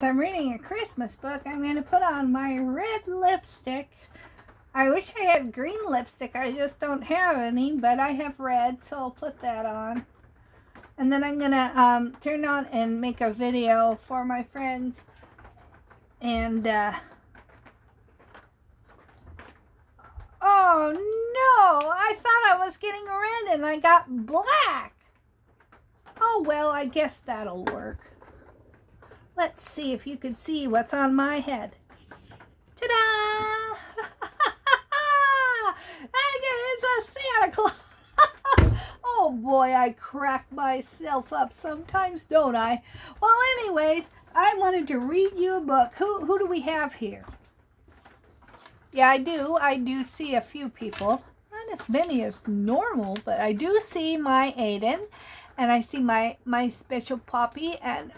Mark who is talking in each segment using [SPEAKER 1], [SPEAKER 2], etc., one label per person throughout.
[SPEAKER 1] I'm reading a Christmas book. I'm going to put on my red lipstick. I wish I had green lipstick. I just don't have any, but I have red, so I'll put that on. And then I'm going to turn on and make a video for my friends. And, oh no, I thought I was getting red and I got black. Oh, well, I guess that'll work. Let's see if you could see what's on my head. Ta-da! It's a Santa Claus. Oh boy, I crack myself up sometimes, don't I? Well, anyways, I wanted to read you a book. Who do we have here? Yeah, I do see a few people. Not as many as normal, but I do see my Aiden. And I see my special puppy and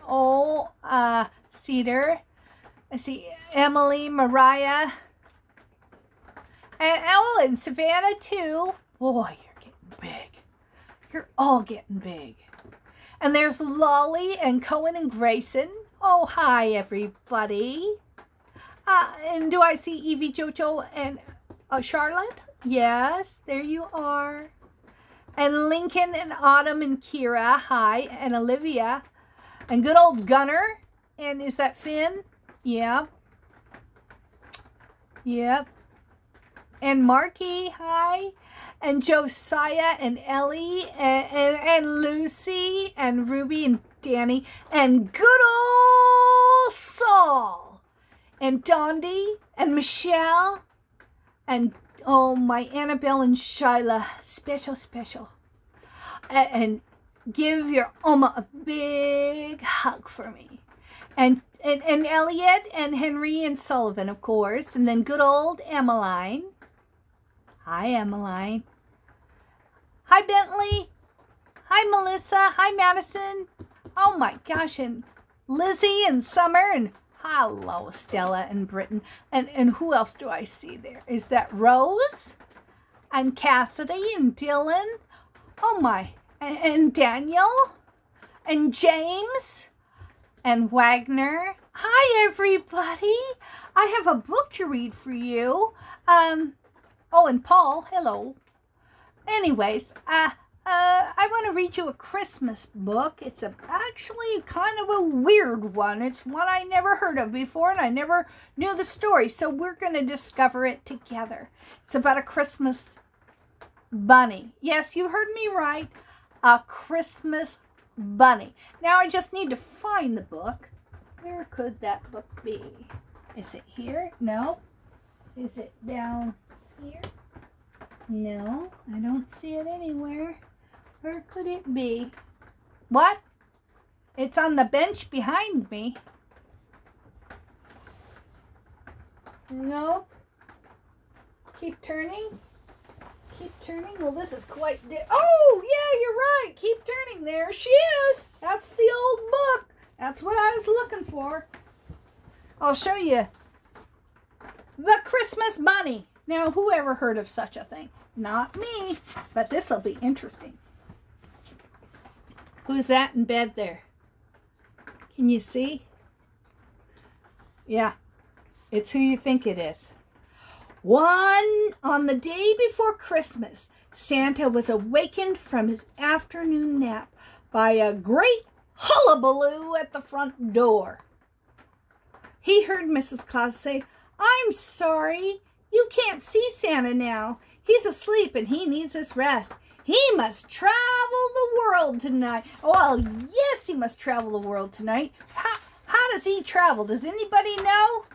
[SPEAKER 1] Cedar. I see Emily, Mariah, and Savannah too. Boy, you're getting big. You're all getting big. And there's Lolly and Cohen and Grayson. Oh, hi everybody. And do I see Evie, Jojo, and Charlotte? Yes, there you are. And Lincoln and Autumn and Kira, hi, and Olivia. And good old Gunner. And is that Finn? Yeah. Yep. And Marky, hi. And Josiah and Ellie and Lucy and Ruby and Danny. And good old Saul. And Dondi and Michelle. And oh, my Annabelle and Shyla, special. And give your Oma a big hug for me. And Elliot and Henry and Sullivan, of course. And then good old Emmeline. Hi, Emmeline. Hi, Bentley. Hi, Melissa. Hi, Madison. Oh, my gosh. And Lizzie and Summer and hello, Stella and Britton. And who else do I see there? Is that Rose? And Cassidy and Dylan? Oh my. And Daniel? And James? And Wagner? Hi, everybody. I have a book to read for you. Oh, and Paul. Hello. Anyways, I want to read you a Christmas book. It's actually kind of a weird one. It's one I never heard of before, and I never knew the story, so we're going to discover it together. It's about a Christmas bunny. Yes, you heard me right. A Christmas bunny. Now, I just need to find the book. Where could that book be? Is it here? No. Is it down here? No, I don't see it anywhere. Where could it be? What? It's on the bench behind me. Nope. Keep turning. Keep turning. Well, this is quite... Oh, yeah, you're right. Keep turning. There she is. That's the old book. That's what I was looking for. I'll show you. The Christmas Bunny. Now, who ever heard of such a thing? Not me, but this will be interesting. Who's that in bed there? Can you see? Yeah, it's who you think it is. On the day before Christmas, Santa was awakened from his afternoon nap by a great hullabaloo at the front door. He heard Mrs. Claus say, "I'm sorry, you can't see Santa now. He's asleep and he needs his rest. He must travel the world tonight." Well, yes, he must travel the world tonight. How does he travel? Does anybody know?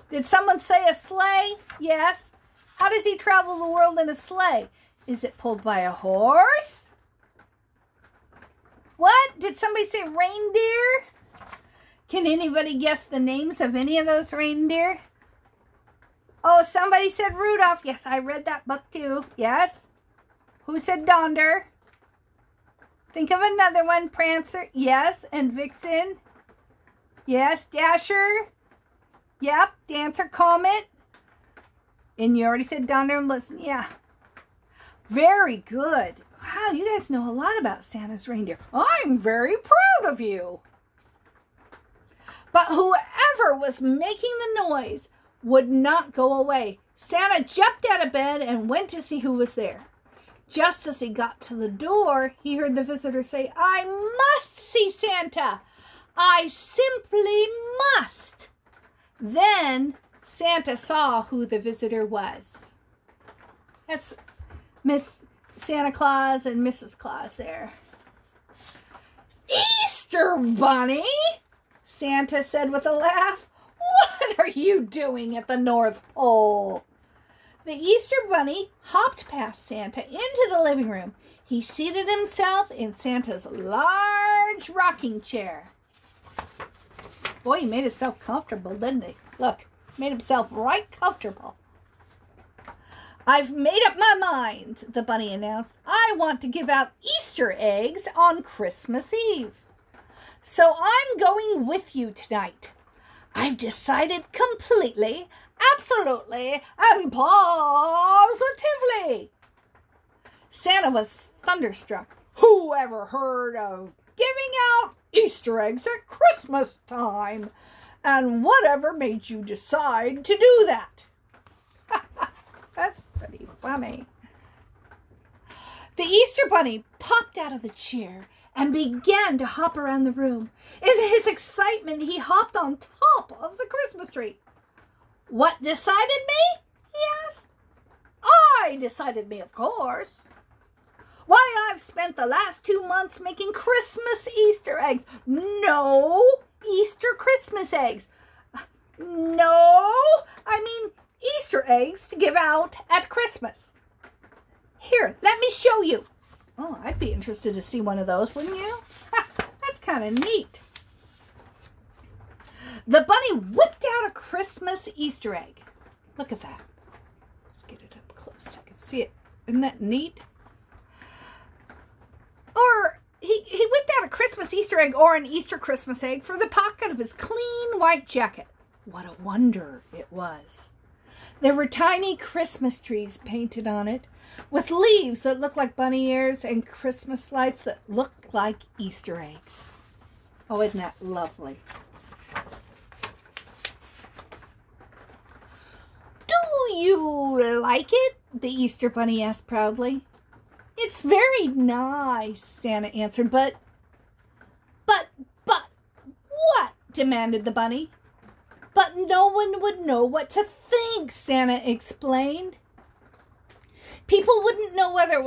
[SPEAKER 1] Did someone say a sleigh? Yes. How does he travel the world in a sleigh? Is it pulled by a horse? What? Did somebody say reindeer? Can anybody guess the names of any of those reindeer? Oh, somebody said Rudolph. Yes, I read that book too. Yes. Who said Donder? Think of another one. Prancer. Yes. And Vixen. Yes. Dasher. Yep. Dancer, Comet. And you already said Donder and Blitzen. Yeah. Very good. Wow, you guys know a lot about Santa's reindeer. I'm very proud of you. But whoever was making the noise would not go away. Santa jumped out of bed and went to see who was there. Just as he got to the door, he heard the visitor say, "I must see Santa. I simply must." Then Santa saw who the visitor was. That's Miss Santa Claus and Mrs. Claus there. "Easter Bunny," Santa said with a laugh. "What are you doing at the North Pole?" The Easter Bunny hopped past Santa into the living room. He seated himself in Santa's large rocking chair. Boy, he made himself comfortable, didn't he? Look, made himself right comfortable. "I've made up my mind," the bunny announced. "I want to give out Easter eggs on Christmas Eve. So I'm going with you tonight. I've decided completely, absolutely, and positively." Santa was thunderstruck. "Who ever heard of giving out Easter eggs at Christmas time? And whatever made you decide to do that?" That's pretty funny. The Easter Bunny popped out of the chair and began to hop around the room. In his excitement, he hopped on top of the Christmas tree. "What decided me?" he asked. "I decided me, of course. Why, I've spent the last 2 months making Christmas Easter eggs. No, Easter Christmas eggs. No, I mean Easter eggs to give out at Christmas. Here, let me show you." Oh, I'd be interested to see one of those, wouldn't you? That's kind of neat. The bunny whipped out a Christmas Easter egg. Look at that. Let's get it up close so you can see it. Isn't that neat? Or he whipped out a Christmas Easter egg or an Easter Christmas egg from the pocket of his clean white jacket. What a wonder it was. There were tiny Christmas trees painted on it, with leaves that looked like bunny ears and Christmas lights that looked like Easter eggs. Oh, isn't that lovely? "Do you like it?" the Easter Bunny asked proudly. "It's very nice," Santa answered, but what?" demanded the bunny. "But no one would know what to think," Santa explained. "People wouldn't know whether it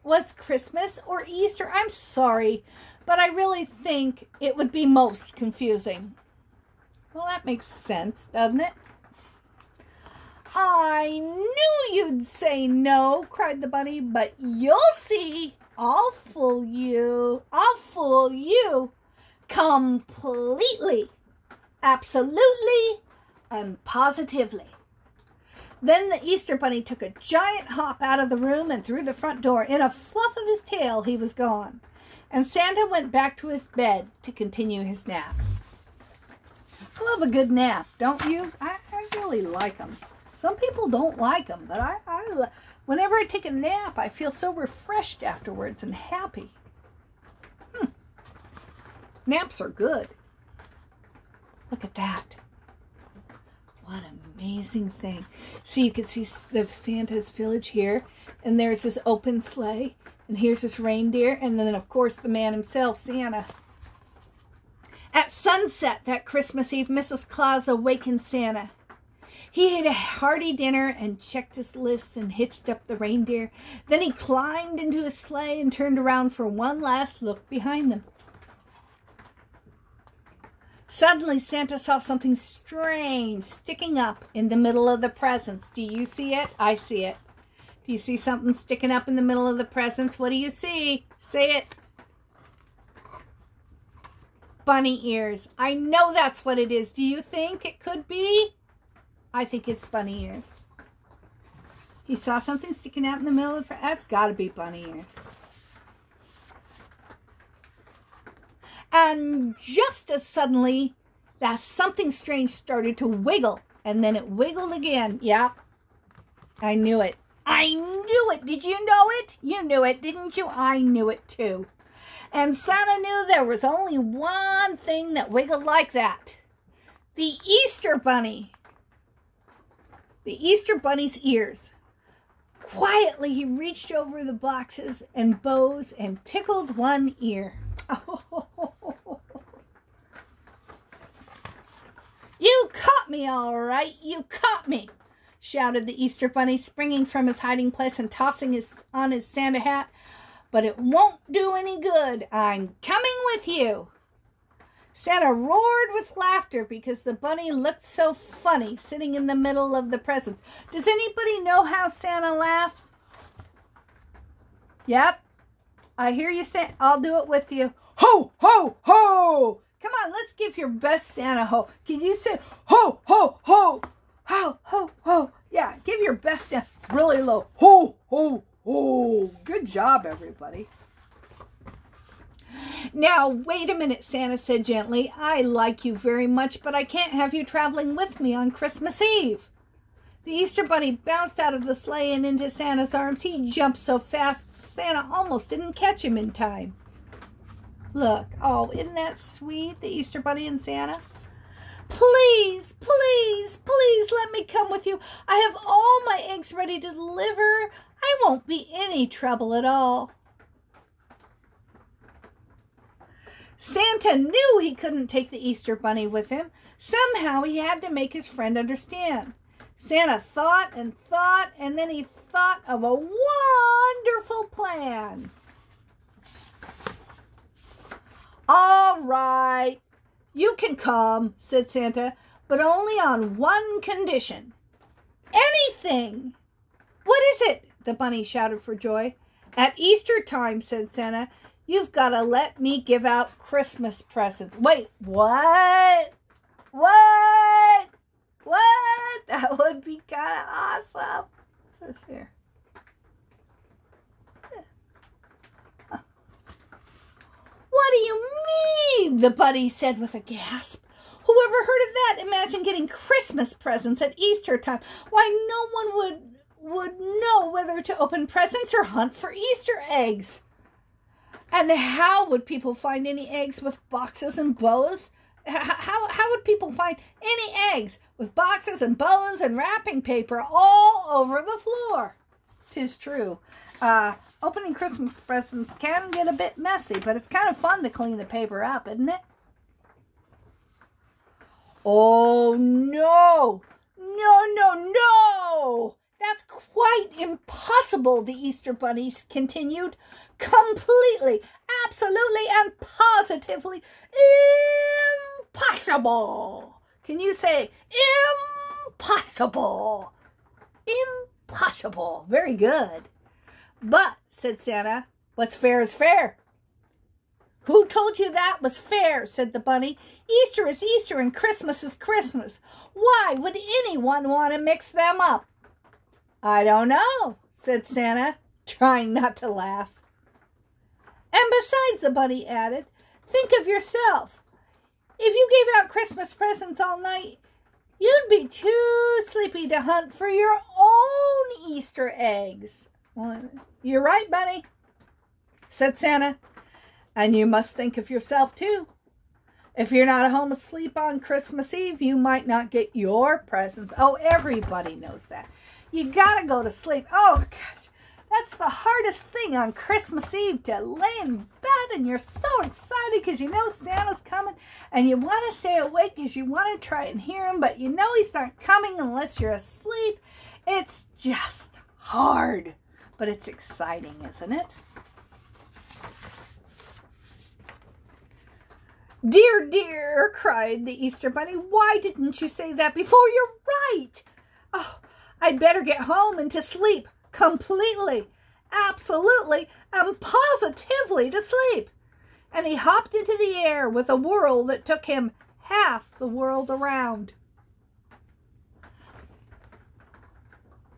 [SPEAKER 1] was Christmas or Easter. I'm sorry, but I really think it would be most confusing." Well, that makes sense, doesn't it? "I knew you'd say no," cried the bunny, "but you'll see. I'll fool you. I'll fool you completely, absolutely, and positively." Then the Easter Bunny took a giant hop out of the room and through the front door. In a fluff of his tail, he was gone. And Santa went back to his bed to continue his nap. I love a good nap, don't you? I really like them. Some people don't like them, but whenever I take a nap, I feel so refreshed afterwards and happy. Naps are good. Look at that. What an amazing thing. See, you can see the Santa's village here, and there's this open sleigh, and here's this reindeer, and then, of course, the man himself, Santa. At sunset that Christmas Eve, Mrs. Claus awakened Santa. He ate a hearty dinner and checked his lists and hitched up the reindeer. Then he climbed into his sleigh and turned around for one last look behind them. Suddenly, Santa saw something strange sticking up in the middle of the presents. Do you see it? I see it. Do you see something sticking up in the middle of the presents? What do you see? Say it. Bunny ears. I know that's what it is. Do you think it could be? I think it's bunny ears. He saw something sticking out in the middle of the... That's got to be bunny ears. And just as suddenly, that something strange started to wiggle. And then it wiggled again. Yep. I knew it. I knew it. Did you know it? You knew it, didn't you? I knew it too. And Santa knew there was only one thing that wiggled like that. The Easter Bunny. The Easter Bunny's ears. Quietly, he reached over the boxes and bows and tickled one ear. You caught me, all right. You caught me, shouted the Easter Bunny, springing from his hiding place and tossing on his Santa hat. But it won't do any good. I'm coming with you. Santa roared with laughter because the bunny looked so funny sitting in the middle of the presents. Does anybody know how Santa laughs? Yep. I hear you say, I'll do it with you. Ho, ho, ho. Come on, let's give your best Santa ho. Can you say ho, ho, ho? Ho, ho, ho. Yeah, give your best Santa really low. Ho, ho, ho. Good job, everybody. Now, wait a minute, Santa said gently. I like you very much, but I can't have you traveling with me on Christmas Eve. The Easter Bunny bounced out of the sleigh and into Santa's arms. He jumped so fast, Santa almost didn't catch him in time. Look, oh, isn't that sweet, the Easter Bunny and Santa? Please, please, please let me come with you. I have all my eggs ready to deliver. I won't be any trouble at all. Santa knew he couldn't take the Easter Bunny with him. Somehow he had to make his friend understand. Santa thought, and then he thought of a wonderful plan. All right, you can come, said Santa, but only on one condition. Anything. What is it? The bunny shouted for joy. At Easter time, said Santa, you've got to let me give out Christmas presents. Wait, what? What? What? That would be kind of awesome. Let's hear. What do you mean? The bunny said with a gasp. Whoever heard of that? Imagine getting Christmas presents at Easter time. Why, no one would know whether to open presents or hunt for Easter eggs. And how would people find any eggs with boxes and bows? How would people find any eggs with boxes and bows and wrapping paper all over the floor? 'Tis true. Opening Christmas presents can get a bit messy, but it's kind of fun to clean the paper up, isn't it? Oh, no. No, no, no. That's quite impossible, the Easter Bunny continued. Completely, absolutely, and positively impossible. Can you say impossible? Impossible. Very good. But, said Santa, what's fair is fair. Who told you that was fair, said the bunny. Easter is Easter and Christmas is Christmas. Why would anyone want to mix them up? I don't know, said Santa, trying not to laugh. And besides, the bunny added, think of yourself. If you gave out Christmas presents all night, you'd be too sleepy to hunt for your own Easter eggs. Well, you're right, Bunny, said Santa. And you must think of yourself, too. If you're not home asleep on Christmas Eve, you might not get your presents. Oh, everybody knows that. You gotta go to sleep. Oh, gosh, that's the hardest thing on Christmas Eve, to lay in bed and you're so excited because you know Santa's coming and you want to stay awake because you want to try and hear him, but you know he's not coming unless you're asleep. It's just hard. But it's exciting, isn't it? Dear, dear, cried the Easter Bunny. Why didn't you say that before? You're right. Oh, I'd better get home and to sleep completely, absolutely, and positively to sleep. And he hopped into the air with a whirl that took him half the world around.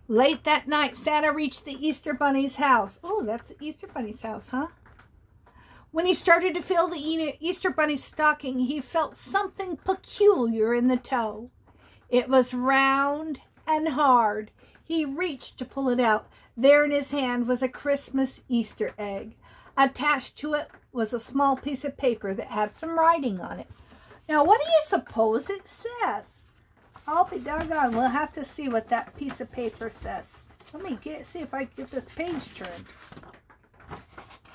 [SPEAKER 1] Late that night, Santa reached the Easter Bunny's house. Oh, that's the Easter Bunny's house, huh? When he started to fill the Easter Bunny's stocking, he felt something peculiar in the toe. It was round and hard. He reached to pull it out. There in his hand was a Christmas Easter egg. Attached to it was a small piece of paper that had some writing on it. Now, what do you suppose it says? I'll be doggone. We'll have to see what that piece of paper says. Let me see if I can get this page turned.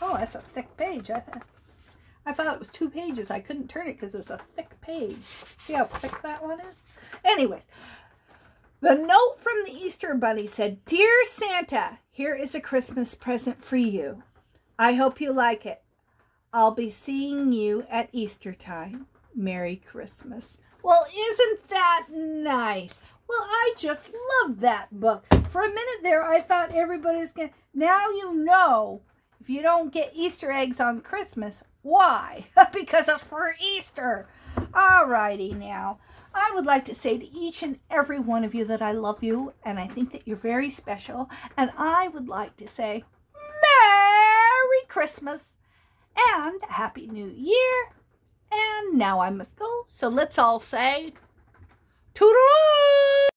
[SPEAKER 1] Oh, that's a thick page. I thought it was 2 pages. I couldn't turn it because it's a thick page. See how thick that one is? Anyways, the note from the Easter Bunny said, "Dear Santa, here is a Christmas present for you. I hope you like it. I'll be seeing you at Easter time. Merry Christmas." Well, isn't that nice? Well, I just love that book. For a minute there, I thought everybody's going to... Now you know, if you don't get Easter eggs on Christmas, why? Because it's for Easter. Alrighty now. I would like to say to each and every one of you that I love you, and I think that you're very special. And I would like to say, Merry Christmas and Happy New Year. And now I must go, so let's all say...